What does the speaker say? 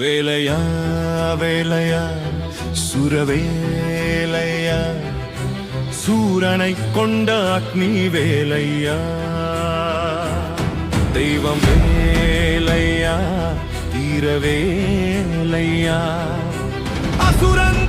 வேலையா வேலையா சுரவேலையா சூரனை கொண்ட அக்னி வேலையா தெய்வம் வேலையா தீரவேலையா அசுரன்